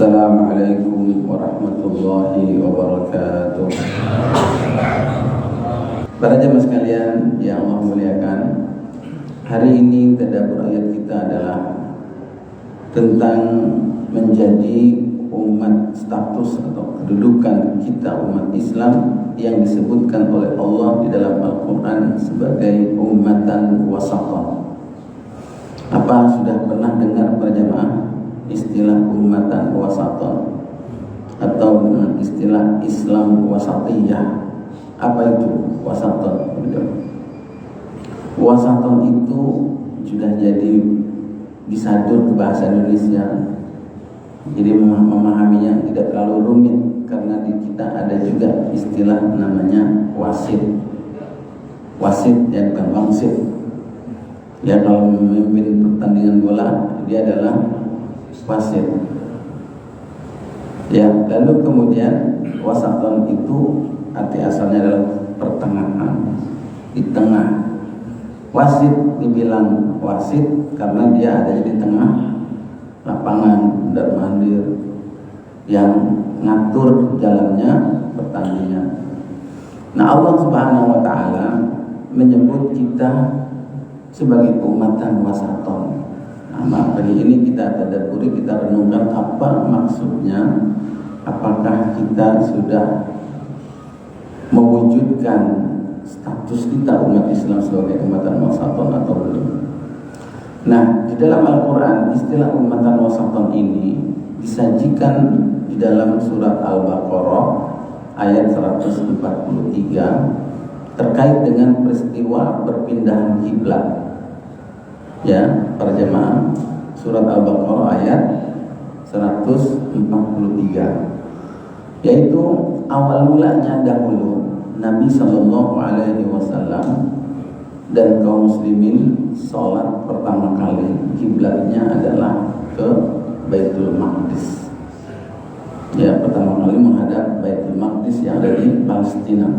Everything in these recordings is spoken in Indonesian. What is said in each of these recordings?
Assalamualaikum warahmatullahi wabarakatuh. Para jemaah sekalian yang Allah muliakan, hari ini tadabbur ayat kita adalah tentang menjadi umat, status atau kedudukan kita umat Islam yang disebutkan oleh Allah di dalam Al-Quran sebagai ummatan wasatan. Apa sudah pernah dengar para jemaah istilah ummatan wasatan atau dengan istilah Islam wasatiyah? Apa itu wasatan? Wasatan itu sudah jadi disadur ke bahasa Indonesia, jadi memahaminya tidak terlalu rumit karena di kita ada juga istilah namanya wasit. Wasit yang bukan wangsit. Ya, kalau memimpin pertandingan bola dia adalah wasit. Ya, lalu kemudian wasaton itu arti asalnya adalah pertengahan, di tengah. Wasit dibilang wasit karena dia ada di tengah lapangan mondar-mandir yang ngatur jalannya pertandingan. Nah, Allah Subhanahu wa taala menyebut kita sebagai ummatan wasaton. Nah, pagi ini kita tadabburi, kita renungkan apa maksudnya. Apakah kita sudah mewujudkan status kita umat Islam sebagai ummatan wasaton atau belum? Nah, di dalam Al-Quran istilah ummatan wasaton ini disajikan di dalam surat Al-Baqarah ayat 143 terkait dengan peristiwa perpindahan kiblat. Ya, para jemaah, surat Al-Baqarah ayat 143, yaitu awal mulanya dahulu Nabi Shallallahu Alaihi Wasallam dan kaum muslimin sholat pertama kali kiblatnya adalah ke Baitul Maqdis. Ya, pertama kali menghadap Baitul Maqdis yang ada di Palestina.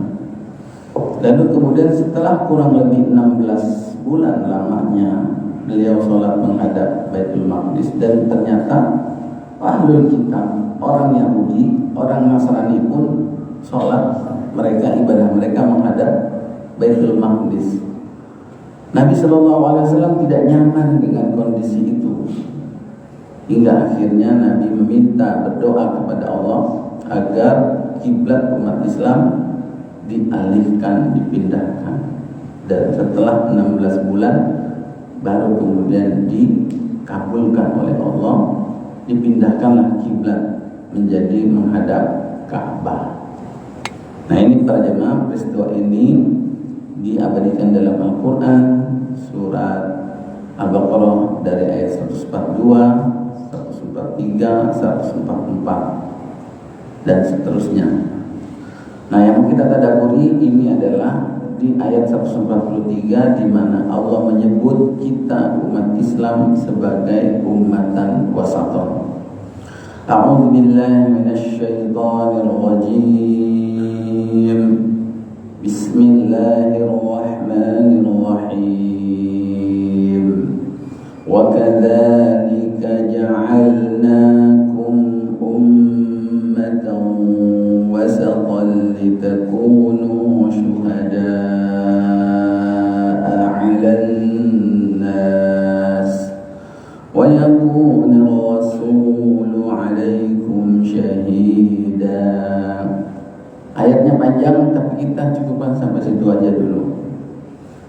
Lalu kemudian setelah kurang lebih 16 bulan lamanya beliau sholat menghadap Baitul Maqdis, dan ternyata ahlul kitab, orang Yahudi, orang Nasrani pun sholat mereka, ibadah mereka menghadap Baitul Maqdis. Nabi SAW tidak nyaman dengan kondisi itu, hingga akhirnya Nabi meminta, berdoa kepada Allah agar kiblat umat Islam dialihkan, dipindahkan. Dan setelah 16 bulan baru kemudian dikabulkan oleh Allah, dipindahkanlah kiblat menjadi menghadap Ka'bah. Nah, ini para jemaah, peristiwa ini diabadikan dalam Al-Quran surat Al-Baqarah dari ayat 142, 143, 144 dan seterusnya. Nah, yang mau kita tadabburi ini adalah di ayat 143 di mana Allah menyebut kita umat Islam sebagai ummatan wasaton. A'udzu billahi minasy syaithanir rajim. Bismillahirrahmanirrahim. Wa kadzalika ja'alnakum ummatan wasatan litakunu syuhada'a 'alan nas wa yakuna ar-rasulu 'alaikum syahida. Ayatnya panjang tapi kita cukupkan sampai situ aja dulu.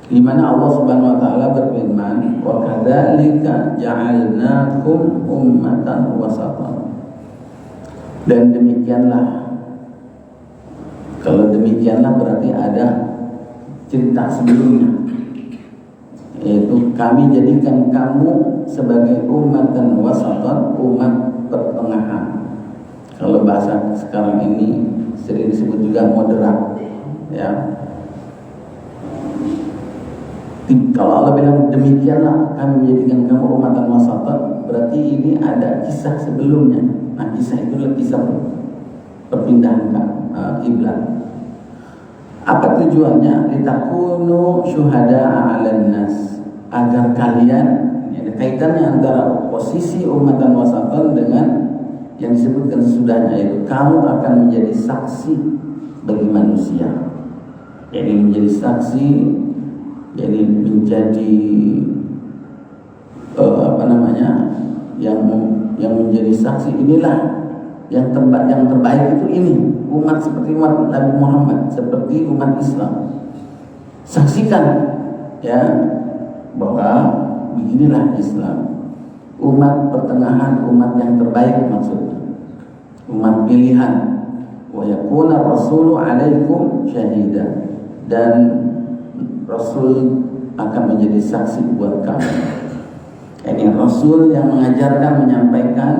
Di mana Allah Subhanahu wa taala berfirman, "Wa kadzalika ja'alnakum ummatan wasatan." Dan demikianlah. Kalau demikianlah berarti ada cerita sebelumnya, yaitu kami jadikan kamu sebagai ummatan wasatan, umat pertengahan. Kalau bahasa sekarang ini sering disebut juga moderat, ya. Kalau Allah bilang demikianlah kami menjadikan kamu ummatan wasatan, berarti ini ada kisah sebelumnya. Nah, kisah itu adalah kisah perpindahan kiblat. Apa tujuannya? Litakunu syuhada'a 'alan nas, agar kalian, ada kaitannya antara posisi ummatan wasatan dengan yang disebutkan sesudahnya, yaitu kamu akan menjadi saksi bagi manusia. Jadi menjadi saksi, jadi menjadi yang menjadi saksi. Inilah yang terbaik itu ini umat seperti umat Nabi Muhammad, seperti umat Islam. Saksikan ya bahwa beginilah Islam, umat pertengahan, umat yang terbaik maksudnya, umat pilihan. Wa yakuna rasulu alaikum syahida, dan Rasul akan menjadi saksi buat kamu. Ini Rasul yang mengajarkan, menyampaikan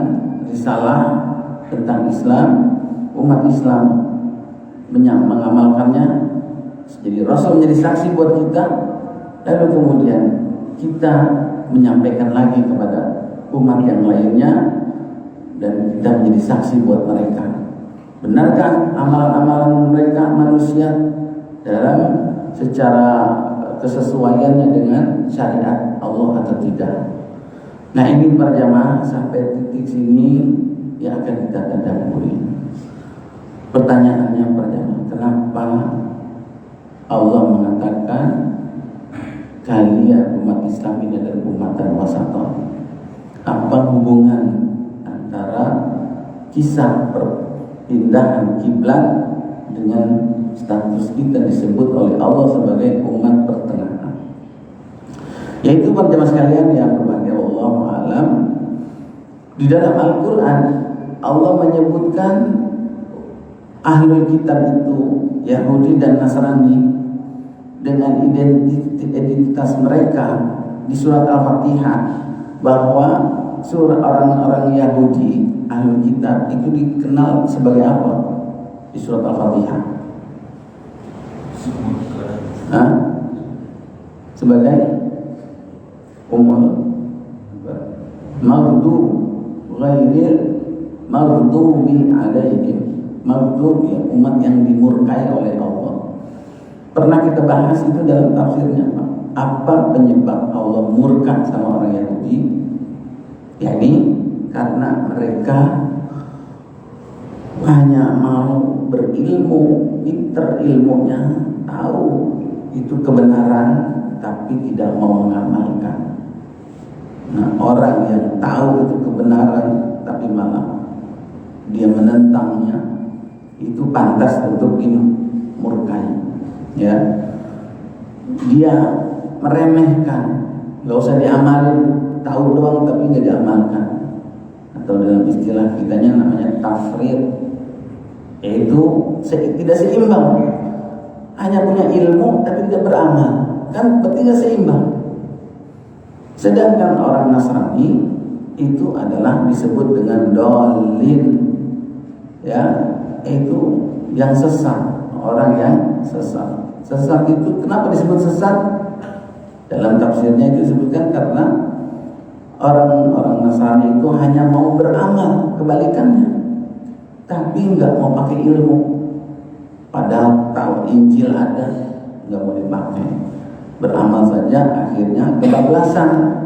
risalah tentang Islam, umat Islam mengamalkannya. Jadi Rasul menjadi saksi buat kita, lalu kemudian kita menyampaikan lagi kepada umat yang lainnya, dan kita menjadi saksi buat mereka. Benarkah amalan-amalan mereka manusia dalam secara kesesuaiannya dengan syariat Allah atau tidak? Nah, ini para jamaah sampai titik sini yang akan kita tadabburi. Pertanyaannya para jamaah, kenapa Allah mengatakan kalian umat Islam ini adalah umatan wasatah? Apa hubungan antara kisah perpindahan kiblat dengan status kita disebut oleh Allah sebagai umat pertengahan? Yaitu para jemaah sekalian yang berbahagia, wallahu a'lam, di dalam Al-Quran Allah menyebutkan ahlul kitab itu Yahudi dan Nasrani dengan identitas mereka di surat Al-Fatihah, bahwa surah orang-orang Yahudi ahlul kitab itu dikenal sebagai apa di surat Al-Fatihah? Sebagai maghdubi alaihim, maghdub ya, umat yang dimurkai oleh Allah. Pernah kita bahas itu dalam tafsirnya, Pak. Apa penyebab Allah murka sama orang Yahudi? yakni karena mereka hanya mau berilmu, pinter ilmunya, tahu itu kebenaran, tapi tidak mau mengamalkan. Nah, orang yang tahu itu kebenaran tapi malah dia menentangnya, itu pantas untuk dimurkai. Ya, dia meremehkan, nggak usah diamalin, tahu doang tapi nggak diamalkan. Atau dalam istilah kitanya namanya tafrid, yaitu tidak seimbang. Hanya punya ilmu tapi tidak beramal, kan berarti tidak seimbang. Sedangkan orang Nasrani itu adalah disebut dengan dolin, ya, itu yang sesat, orang yang sesat. Sesat itu kenapa disebut sesat? Dalam tafsirnya itu disebutkan karena orang-orang Nasrani itu hanya mau beramal, kebalikannya, tapi nggak mau pakai ilmu. Padahal tahu Injil ada, nggak mau dipakai. Beramal saja akhirnya kebablasan.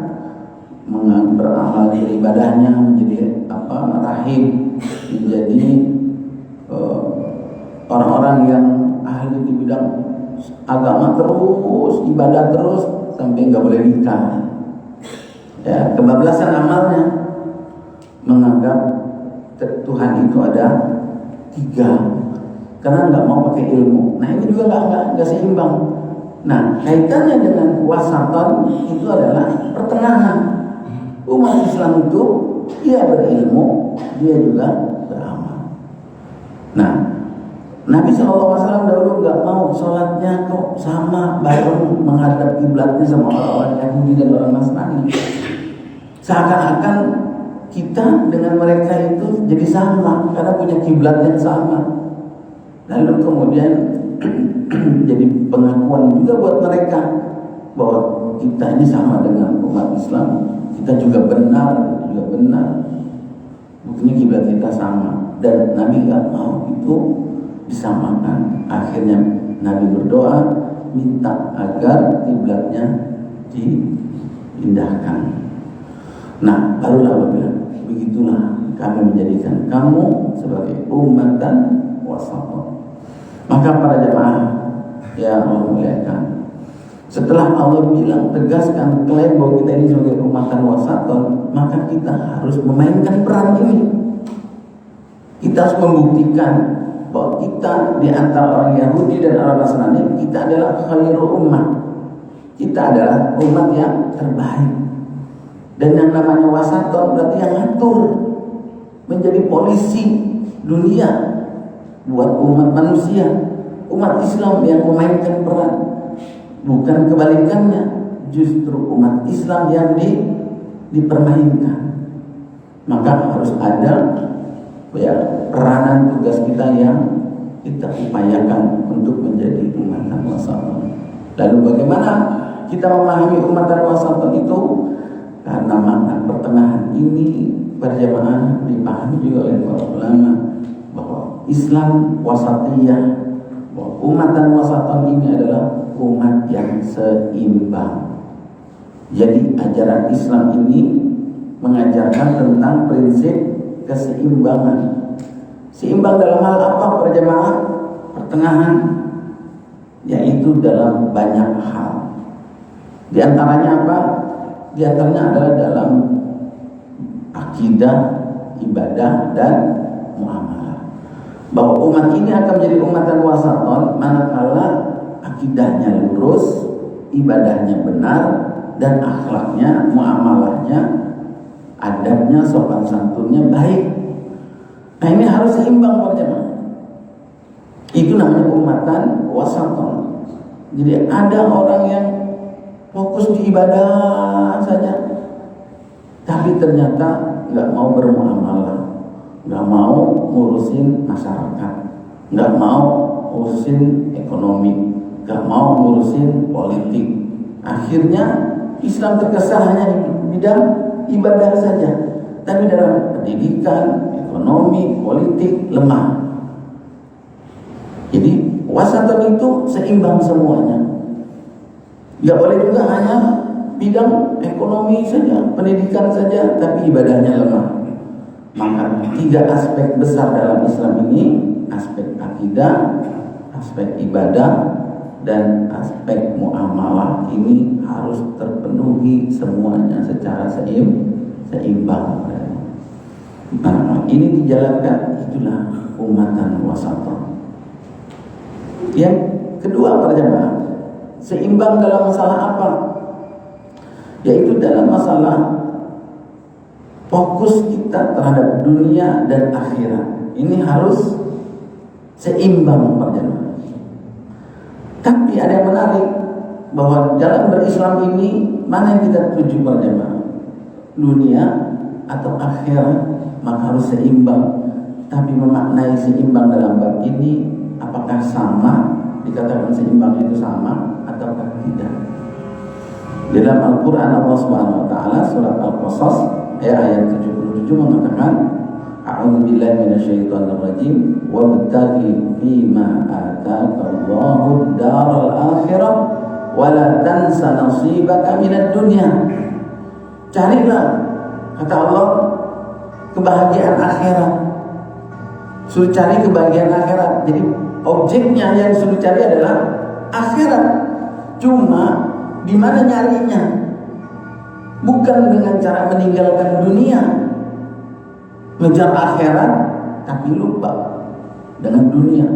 Beramal ibadahnya menjadi rahib, menjadi orang-orang yang ahli di bidang agama terus, ibadah terus, sampai nggak boleh nikah. Ya, kebablasan amalnya, menganggap Tuhan itu ada 3 karena nggak mau pakai ilmu. Nah, ini juga nggak seimbang. Nah, kaitannya dengan wasatan itu adalah pertengahan. Umat Islam itu dia berilmu, dia juga beramal. Nah, Nabi SAW dahulu nggak mau sholatnya kok sama bareng menghadap kiblatnya sama orang-orang Yahudi dan orang Nasrani. Seakan-akan kita dengan mereka itu jadi sama karena punya kiblat yang sama. Lalu kemudian jadi pengakuan juga buat mereka bahwa kita ini sama dengan umat Islam, kita juga benar. Buktinya kiblat kita sama, dan Nabi nggak mau itu disamakan. Akhirnya Nabi berdoa minta agar kiblatnya diindahkan. Nah, barulah Allah bilang begitulah kami menjadikan kamu sebagai umatan wasatan. Maka para jemaah yang Allah muliakan, setelah Allah bilang tegaskan klaim bahwa kita ini sebagai umatan wasatan, maka kita harus memainkan peran ini. Kita harus membuktikan bahwa kita di antara orang Yahudi dan orang Nasrani, kita adalah khairu ummah. Kita adalah umat yang terbaik. Dan yang namanya wasaton berarti yang ngatur, menjadi polisi dunia buat umat manusia, umat Islam yang memainkan peran. Bukan kebalikannya, justru umat Islam yang dipermainkan. Maka harus ada ya peranan tugas kita yang kita upayakan untuk menjadi umatan wasatan. Lalu bagaimana kita memahami umatan wasatan itu? Karena makna pertengahan ini berjamaah dipahami juga oleh para ulama bahwa Islam wasatiyah, bahwa umatan wasatan ini adalah umat yang seimbang. Jadi ajaran Islam ini mengajarkan tentang prinsip keseimbangan. Seimbang dalam hal apa para jemaah? Pertengahan, yaitu dalam banyak hal. Di antaranya apa? Di antaranya adalah dalam akidah, ibadah, dan muamalah. Bahwa umat ini akan menjadi umatan wasaton manakala akidahnya lurus, ibadahnya benar, dan akhlaknya, muamalahnya, adabnya, sopan santunnya baik. Nah ini harus seimbang para jemaah. Itu namanya umatan wasaton. Jadi ada orang yang fokus di ibadah saja, tapi ternyata nggak mau bermuamalah, nggak mau ngurusin masyarakat, nggak mau ngurusin ekonomi, nggak mau ngurusin politik. Akhirnya Islam terkesan hanya di bidang ibadah saja, tapi dalam pendidikan, ekonomi, politik lemah. Jadi wasatan itu seimbang semuanya. Nggak boleh juga hanya bidang ekonomi saja, pendidikan saja, tapi ibadahnya lemah. Maka 3 aspek besar dalam Islam ini, aspek akidah, aspek ibadah, dan aspek muamalah ini harus terpenuhi semuanya secara seimbang. Nah, ini dijalankan, itulah umatan wasatan. Yang kedua para jemaah, seimbang dalam masalah apa? Yaitu dalam masalah fokus kita terhadap dunia dan akhirat. Ini harus seimbang para jemaah. Tapi ada yang menarik, bahwa dalam berislam ini mana yang kita tuju para jemaah? Dunia atau akhirat? Maka harus seimbang. Tapi memaknai seimbang dalam bab ini, apakah sama? Dikatakan seimbang itu sama ataukah tidak? Di dalam Al-Quran Allah Subhanahu Wa Taala surat Al-Qasas ayat 77 mengatakan, A'udzubillahi minasyaitonir rajim, wabtaghi fima ataakallahu ad-daral akhirah wa la tansa nasibaka minad dunya. Carilah, kata Allah, kebahagiaan akhirat. Suruh cari kebahagiaan akhirat. Jadi objeknya yang disuruh cari adalah akhirat. Cuma di mana nyarinya? Bukan dengan cara meninggalkan dunia, ngejar akhirat tapi lupa dengan dunia.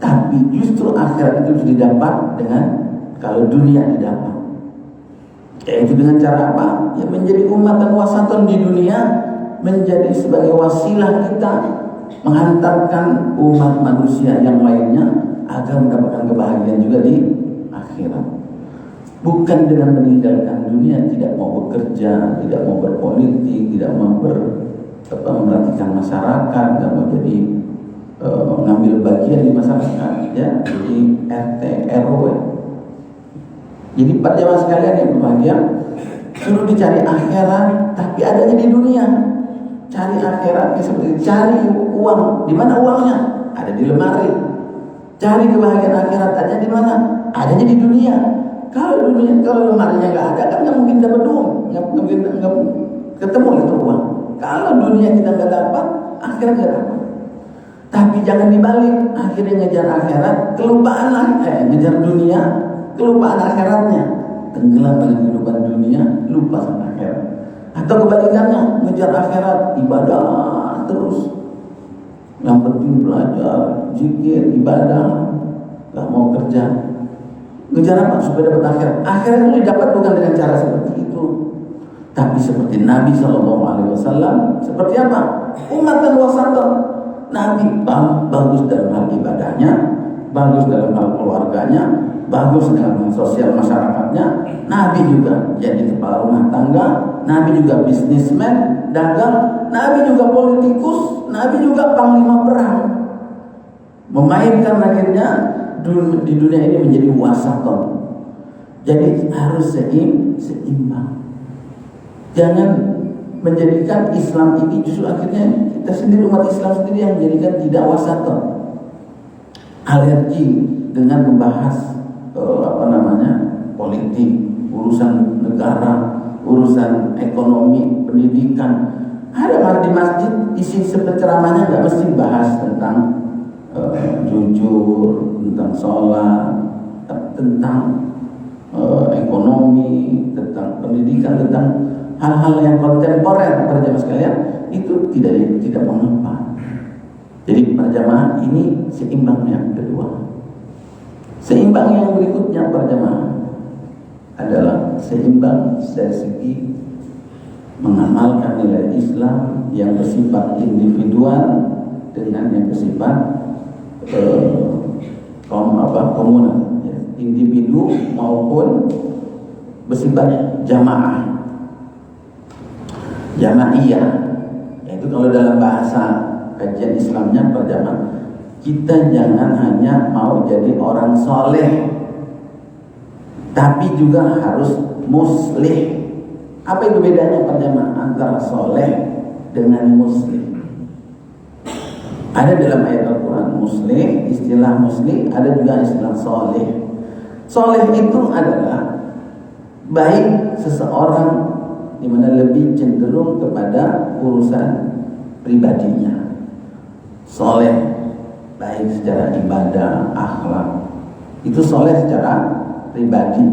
Tapi justru akhirat itu didapat dengan kalau dunia didapat. Yaitu dengan cara apa? Ya menjadi umatan wasaton di dunia, menjadi sebagai wasilah kita menghantarkan umat manusia yang lainnya agar mendapatkan kebahagiaan juga di akhirat. Bukan dengan meninggalkan dunia, tidak mau bekerja, tidak mau berpolitik, tidak mau memperhatikan masyarakat, tidak mau jadi ngambil bagian di masyarakat, ya, jadi RT RW. Jadi para jamaah sekalian yang berbahagia, suruh dicari akhirat, tapi adanya di dunia. Cari akhirat seperti cari uang. Di mana uangnya? Ada di lemari. Cari kebahagiaan akhirat, adanya di mana? Adanya di dunia. Kalau dunia, kalau lemarinya nggak ada, kan nggak mungkin dapat uang, nggak ketemu itu uang. Kalau dunia kita nggak dapat, akhirat nggak dapat. Tapi jangan dibalik, akhirnya ngejar akhirat, kelupaan ngejar dunia, kelupaan akhiratnya. Tenggelam pada kehidupan dunia, lupa sama akhirat. Atau kebalikannya, ngejar akhirat, ibadah terus. Yang penting belajar, zikir, ibadah, nggak mau kerja. Ngejar apa? Supaya dapat akhirat. Akhirat itu didapat bukan dengan cara seperti itu, tapi seperti Nabi SAW. Seperti apa? Umatan wasatan. Nabi bagus dalam hal ibadahnya, bagus dalam hal keluarganya, bagus dalam hal sosial masyarakatnya. Nabi juga jadi kepala rumah tangga, Nabi juga bisnismen, dagang, Nabi juga politikus, Nabi juga panglima perang. Memainkan akhirnya di dunia ini menjadi wasaton. Jadi harus seimbang. Jangan menjadikan Islam ini justru akhirnya kita sendiri, umat Islam sendiri yang menjadikan tidak wasaton. Alergi dengan membahas politik, urusan negara, urusan ekonomi, pendidikan. Ada di masjid isi ceramahnya nggak mesti bahas tentang jujur, tentang sholat, tentang ekonomi, tentang pendidikan, tentang hal-hal yang kontemporer. Para jamaah sekalian, itu tidak mengapa. Jadi para jamaah ini seimbang yang kedua. Seimbang yang berikutnya para jamaah adalah seimbang dari segi mengamalkan nilai Islam yang bersifat individual dengan yang bersifat komunal, ya. Individu maupun bersifat jamaah, jamaiyah. Yaitu kalau dalam bahasa kajian Islamnya perjamaah, kita jangan hanya mau jadi orang soleh, tapi juga harus muslih. Apa itu bedanya perjamaah antara soleh dengan muslih? Ada dalam ayat Al-Quran muslih, istilah muslih, ada juga istilah soleh. Soleh itu adalah baik seseorang di mana lebih cenderung kepada urusan pribadinya. Soleh baik secara ibadah, akhlak, itu soleh secara pribadi.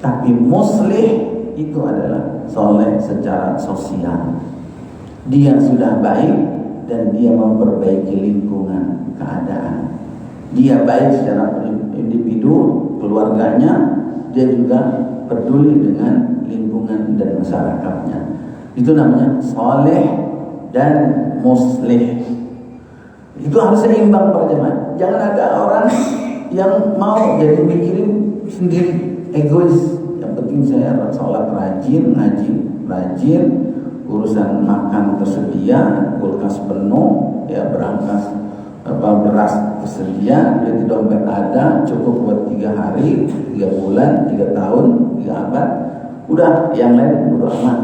Tapi muslih itu adalah soleh secara sosial. Dia sudah baik dan dia memperbaiki lingkungan, keadaan. Dia baik secara individu, keluarganya, dia juga peduli dengan lingkungan dan masyarakatnya. Itu namanya soleh dan muslih. Itu harus seimbang para jemaah. Jangan ada orang yang mau jadi mikirin sendiri, egois. Yang penting saya sholat rajin, ngaji rajin, urusan makan tersedia, kulkas penuh, ya berangkas beras tersedia, duit di dompet ada, cukup buat 3 hari, 3 bulan, 3 tahun, 3 abad. Udah, yang lain bodo amat.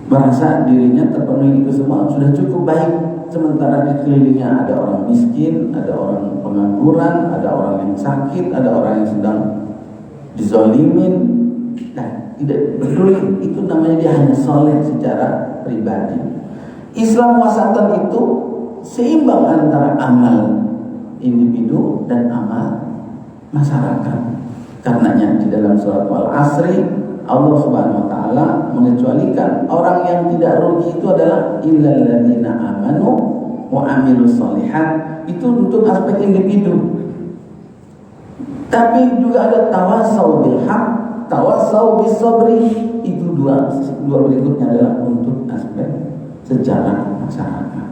Merasa dirinya terpenuhi itu semua sudah cukup baik. Sementara di kelilingnya ada orang miskin, ada orang pengangguran, ada orang yang sakit, ada orang yang sedang dizolimin. Nah, tidak peduli. Itu namanya dia hanya soleh secara pribadi. Islam wasatan itu seimbang antara amal individu dan amal masyarakat. Karenanya di dalam surat Al-Asri Allah Subhanahu wa taala mengecualikan orang yang tidak rugi itu adalah illal ladzina amanu wa amilus sholihat. Itu untuk aspek individu. Tapi juga ada tawasau bil haq, tawasau bis sabri. Itu dua berikutnya adalah untuk aspek secara masyarakat.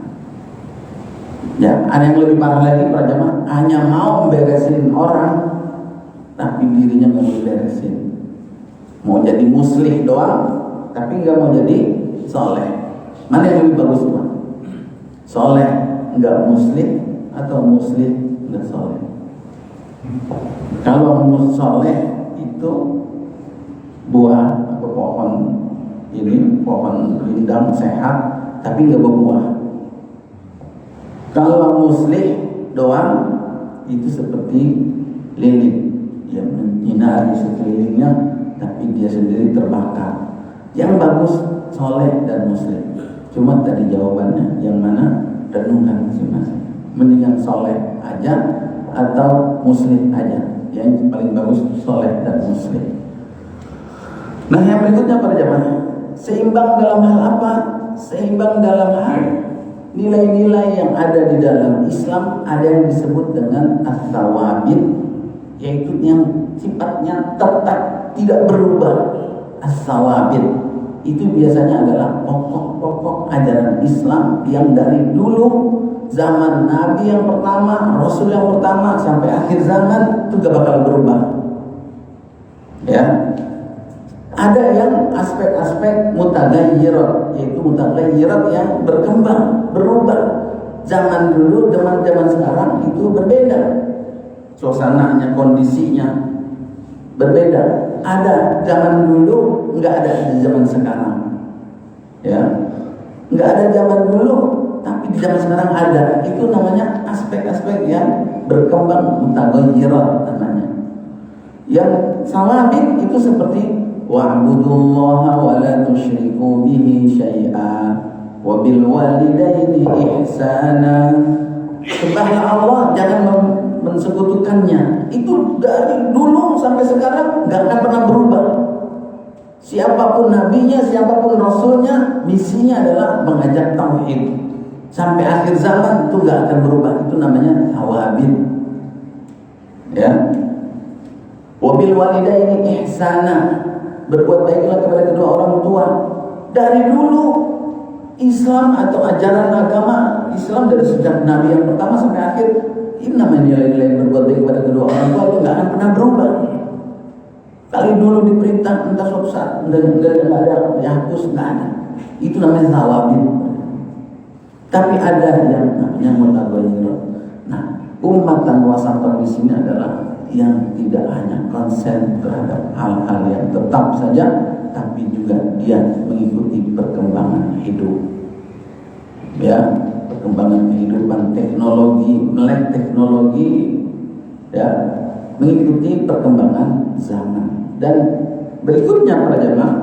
Ya, ada yang lebih parah lagi para jemaah, hanya mau memberesin orang tapi dirinya nggak mau beresin. Mau jadi muslih doang tapi nggak mau jadi soleh. Mana yang lebih bagus Pak? Soleh nggak muslih atau muslih nggak soleh? Kalau soleh itu buah atau pohon rindang sehat tapi nggak berbuah. Kalau muslih doang itu seperti lilin yang menyinari sekelilingnya tapi dia sendiri terbakar. Yang bagus soleh dan muslim. Cuma tadi jawabannya yang mana, renungkan masing-masing. Mendingan soleh aja atau muslim aja. Yang paling bagus soleh dan muslim. Nah, yang berikutnya para jamaah, seimbang dalam hal apa? Seimbang dalam hal nilai-nilai yang ada di dalam Islam. Ada yang disebut dengan as-sawabit, yaitu yang sifatnya tetap tidak berubah. As-sawabit itu biasanya adalah pokok-pokok ajaran Islam yang dari dulu zaman Nabi yang pertama, Rasul yang pertama sampai akhir zaman itu gak bakal berubah. Ya, ada yang aspek-aspek mutagayyirat, yaitu mutagayyirat yang berkembang, berubah. Zaman dulu dengan zaman sekarang itu berbeda. Suasananya, kondisinya berbeda. Ada zaman dulu, nggak ada di zaman sekarang. Ya, nggak ada zaman dulu, tapi di zaman sekarang ada. Itu namanya aspek-aspek yang berkembang, mutagayyirat namanya. Yang sawabit itu seperti wa'budullaha wa la tusyriku bihi syai'a wa bil walidaini ihsana. Sembahlah Allah, jangan mensekutukannya. Itu dari dulu sampai sekarang gak akan pernah berubah. Siapapun nabinya, siapapun rasulnya, misinya adalah mengajak tauhid. Sampai akhir zaman itu gak akan berubah. Itu namanya tawabin. Ya. Wabil walidaini ihsana, berbuat baiklah kepada kedua orang tua. Dari dulu Islam atau ajaran agama Islam dari sejak Nabi yang pertama sampai akhir, ini namanya nilai-nilai berbuat baik kepada kedua orang tua itu nggak akan pernah berubah. Kali dulu diperintah entah suatu saat nggak ada dihapus, nggak ada. Itu namanya tawabin. Tapi ada yang namanya mutaghayyir. Nah, umat dan wasatan di sini adalah yang tidak hanya konsen terhadap hal-hal yang tetap saja, tapi juga dia mengikuti perkembangan hidup. Ya, perkembangan kehidupan, teknologi, melek teknologi, ya, mengikuti perkembangan zaman. Dan berikutnya para jemaah,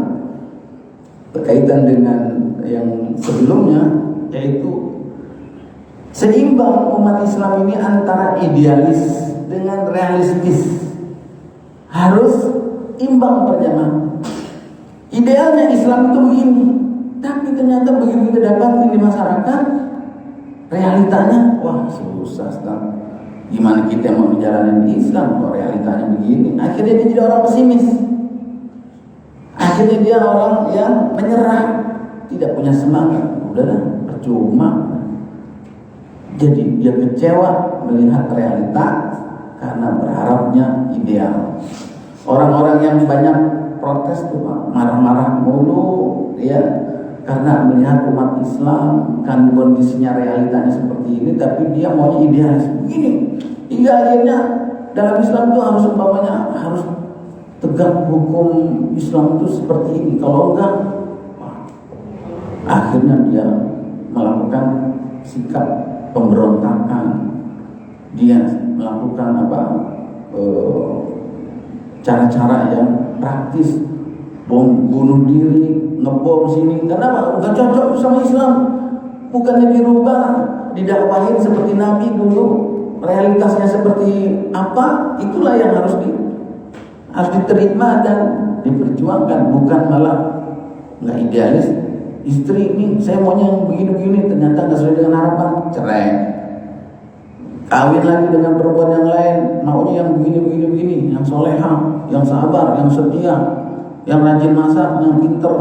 berkaitan dengan yang sebelumnya, yaitu seimbang umat Islam ini antara idealis dengan realistis. Harus imbang para jemaah. Idealnya Islam itu begini, tapi ternyata begitu kita dapati di masyarakat, realitanya wah susah sekali. Gimana kita mau menjalani Islam kalau realitanya begini? Akhirnya dia jadi orang pesimis. Akhirnya dia orang yang menyerah, tidak punya semangat. Udahlah, percuma. Jadi dia kecewa melihat realita karena berharapnya ideal. Orang-orang yang banyak protes tuh Pak, marah-marah mulu ya, karena melihat umat Islam kan kondisinya realitanya seperti ini, tapi dia maunya idealis begini. Hingga akhirnya dalam Islam itu harus umpamanya harus tegak hukum Islam itu seperti ini. Kalau enggak, akhirnya dia melakukan sikap pemberontakan. Dia melakukan cara-cara yang praktis, bom bunuh diri, ngebom sini. Karena nggak cocok sama Islam. Bukannya dirubah, didakwahin seperti Nabi dulu, realitasnya seperti apa, itulah yang harus diterima dan diperjuangkan. Bukan malah nggak idealis. Istri ini saya maunya yang begini-begini, ternyata nggak sesuai dengan harapan, cerai. Kawin lagi dengan perempuan yang lain, maunya yang begini, yang soleha, yang sabar, yang setia, yang rajin masak, yang pinter,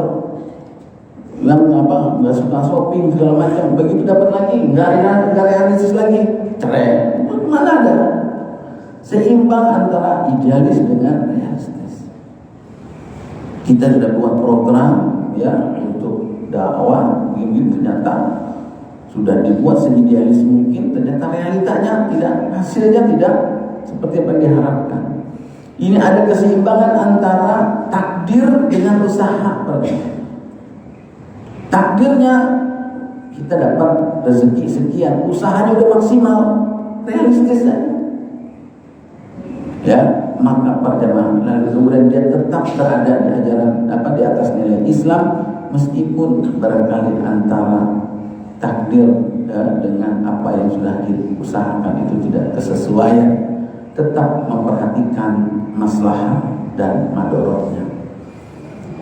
yang nggak suka shopping segala macam. Begitu dapat lagi, nggak realistis lagi, cerai. Mana ada seimbang antara idealis dengan realistis. Kita sudah buat program ya untuk dakwah, begini ternyata sudah dibuat seidealis mungkin, ternyata realitanya tidak, hasilnya tidak seperti apa yang diharapkan. Ini ada keseimbangan antara takdir dengan usaha. Takdirnya kita dapat rezeki sekian, usahanya udah maksimal, realistis ya, maka para jemaah lalu kemudian dia tetap berada di ajaran di atas nilai Islam, meskipun barangkali antara takdir dengan apa yang sudah diusahakan itu tidak kesesuaian, tetap memperhatikan maslahat dan madorotnya.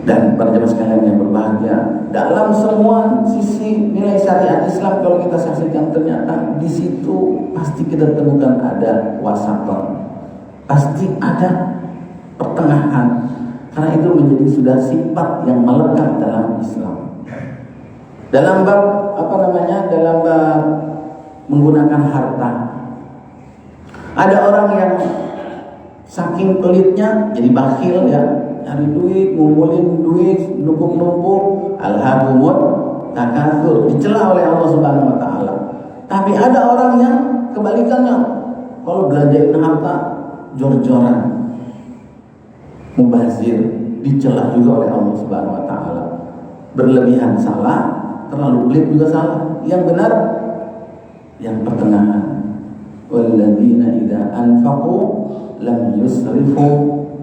Dan para jemaah sekalian yang berbahagia, dalam semua sisi nilai syariat Islam kalau kita saksikan, ternyata di situ pasti kita temukan ada wasaton, pasti ada pertengahan, karena itu menjadi sudah sifat yang melekat dalam Islam. Dalam bab dalam bab menggunakan harta, ada orang yang saking pelitnya jadi bakhil ya, cari duit, ngumpulin duit, numpuk-numpuk, alhaqumut takatsur, dicela oleh Allah Subhanahu wa taala. Tapi ada orang yang kebalikannya, kalau belanjain harta jor-joran, mubazir, dicela juga oleh Allah Subhanahu wa taala. Berlebihan salah, terlalu pelit juga salah. Yang benar yang pertengahan. Walladzina idza anfaqu lam yusrifu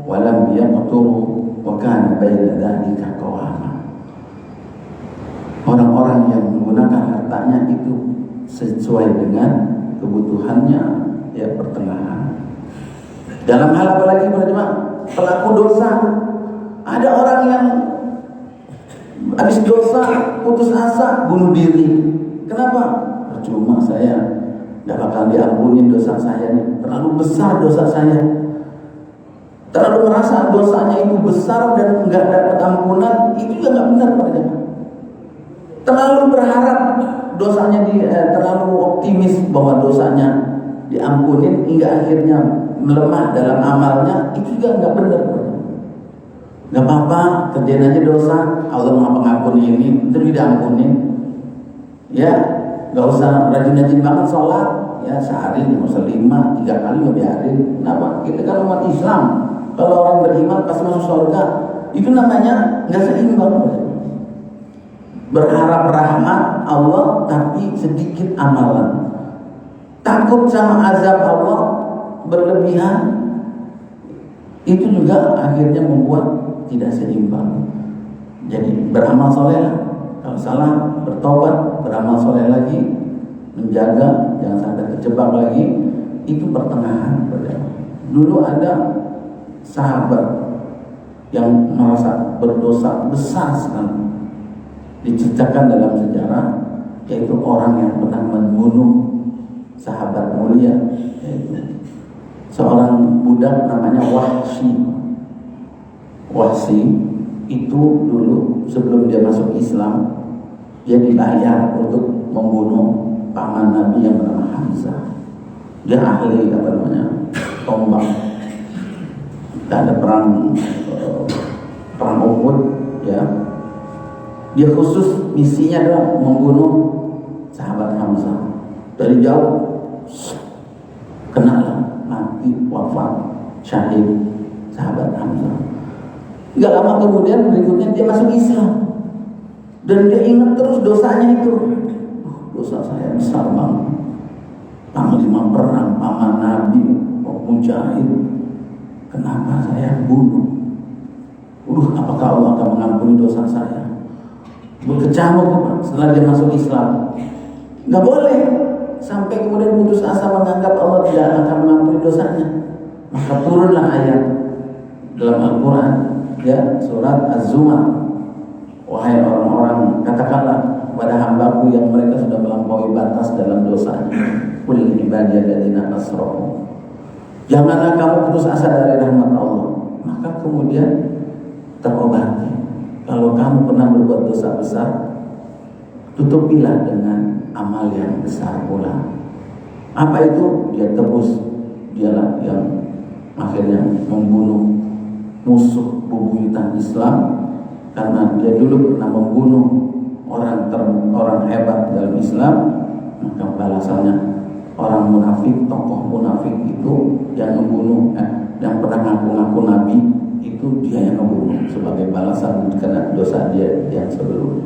wa lam yaqturu wa kana baina dzalika qawama. Orang-orang yang menggunakan hartanya itu sesuai dengan kebutuhannya, ya pertengahan. Dalam hal apa lagi para jemaah? Pelaku dosa. Ada orang yang habis dosa putus asa bunuh diri. Kenapa? Percuma, saya nggak bakal diampunin dosa saya nih. Terlalu besar dosa saya. Terlalu merasa dosanya itu besar dan nggak dapat ampunan, itu juga nggak benar pada jemaah. Terlalu berharap dosanya terlalu optimis bahwa dosanya diampunin hingga akhirnya melemah dalam amalnya, itu juga nggak benar. Nggak apa-apa, kerjain aja dosa, Allah mau pengampuni ini, terus diampunin. Ya, nggak usah rajin-rajin banget sholat, ya sehari nggak usah 5, 3 kali nggak biarin. Kenapa? Kita kan umat Islam. Kalau orang beriman pasti masuk surga. Itu namanya nggak seimbang. Berharap rahmat Allah tapi sedikit amalan. Takut sama azab Allah berlebihan, itu juga akhirnya membuat tidak seimbang. Jadi beramal soleh lah. Kalau salah bertobat, beramal soleh lagi, menjaga jangan sampai terjebak lagi. Itu pertengahan. Dulu ada sahabat yang merasa berdosa besar sekali, diceritakan dalam sejarah, yaitu orang yang pernah membunuh sahabat mulia, yaitu seorang budak namanya Wahsy. Wahsy itu dulu sebelum dia masuk Islam, dia dibayar untuk membunuh paman Nabi yang bernama Hamzah. Dia ahli tombak. Dan ada perang Uhud, ya. Dia khusus misinya adalah membunuh sahabat Hamzah. Dari jauh kenalah, mati, wafat, syahid sahabat Hamzah. Gak lama kemudian berikutnya dia masuk Islam, dan dia ingat terus dosanya itu. Dosa saya besar banget. Panglima perang, paman Nabi, mujahid, kenapa saya bunuh? Apakah Allah akan mengampuni dosa saya? Berkecamuk setelah dia masuk Islam. Gak boleh sampai kemudian putus asa menganggap Allah tidak akan mengampuni dosanya. Maka turunlah ayat dalam Al-Quran, ya, surat Az-Zumar. Wahai orang-orang, katakanlah kepada hambaku yang mereka sudah melampaui batas dalam dosanya, qul ibadiyalladzina asrafu, janganlah kamu putus asa dari rahmat Allah. Maka kemudian terobati. Kalau kamu pernah berbuat dosa besar, tutupilah dengan amal yang besar pula. Apa itu? Dia tebus. Dialah yang akhirnya membunuh musuh bebuyutan Islam, karena dia dulu pernah membunuh orang hebat dalam Islam. Maka balasannya orang munafik, tokoh munafik itu yang membunuh, yang pernah ngaku-ngaku Nabi, itu dia yang membunuh sebagai balasan karena dosa dia yang sebelumnya.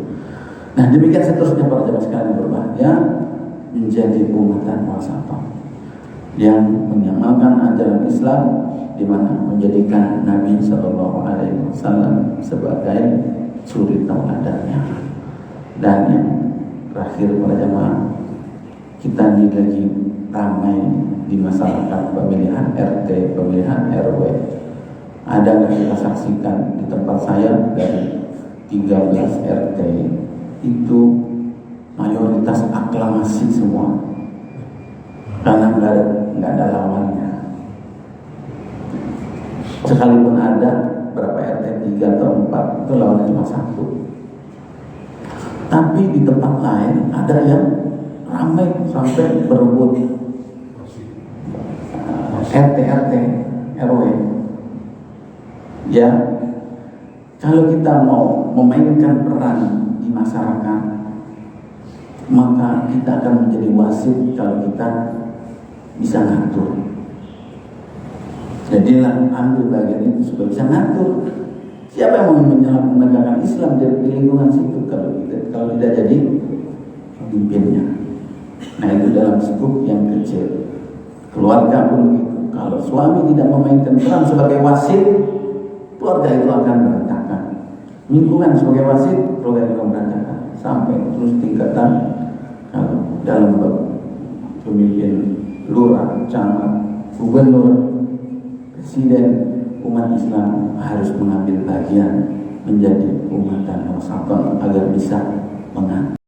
Nah, demikian seterusnya para jemaah sekalian berbahagia, menjadi umatan wasatah yang mengamalkan ajaran Islam, di mana menjadikan Nabi SAW sebagai suri tauladannya. Dan yang terakhir para jamaah, kita ini lagi ramai di masyarakat pemilihan RT, pemilihan RW. Ada nggak kita saksikan di tempat saya dari 13 RT itu mayoritas aklamasi semua, karena nggak ada lawannya. Sekalipun ada berapa RT 3 atau 4 itu lawannya cuma 1. Tapi di tempat lain ada yang ramai sampai berebut RT RW. Ya, kalau kita mau memainkan peran di masyarakat, maka kita akan menjadi wasit kalau kita bisa ngatur. Jadilah ambil bagian itu supaya bisa ngatur. Siapa yang mau menegakkan Islam di lingkungan situ kalau tidak jadi pemimpinnya? Nah, itu dalam skup yang kecil. Keluarga pun gitu. Kalau suami tidak memainkan peran sebagai wasit, keluarga itu akan berantakan. Lingkungan sebagai wasit, keluarga itu akan berantakan. Sampai terus tingkatan kalau dalam pemimpin lurah, camat, gubernur, presiden, umat Islam harus mengambil bagian menjadi umat dan wasatan agar bisa mengatur.